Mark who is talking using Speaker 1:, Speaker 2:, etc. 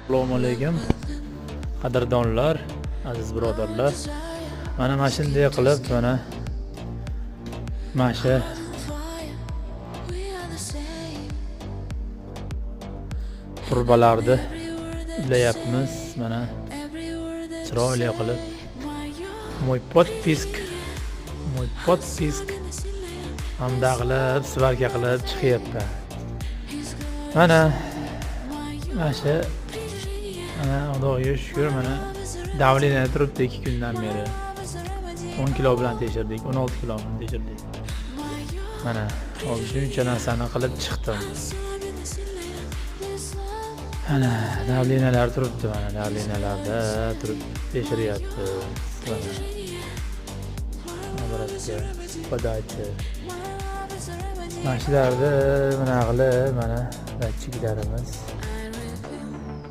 Speaker 1: Assalomu alaykum qadrdonlar, aziz birodarlar. Mana shunday qilib mana shu turbalarni ulayapmiz. Mana chiroyli qilib mo'y podpisk hamda qilib svarka qilib chiqyapti. Mana shu Xudoga shukr, mana davleniyada turibdi 2 kundan beri. 10 kilo bilan tekshirdik, 16 kilo bilan tekshirdik. Mana shuncha narsani qilib chiqdim. Mana davleniyalar turibdi, mana davleniyalarda turib tekshiryapti. Mana nabaratga podaychi. Mana shularni mana qilib, mana datchiklarimiz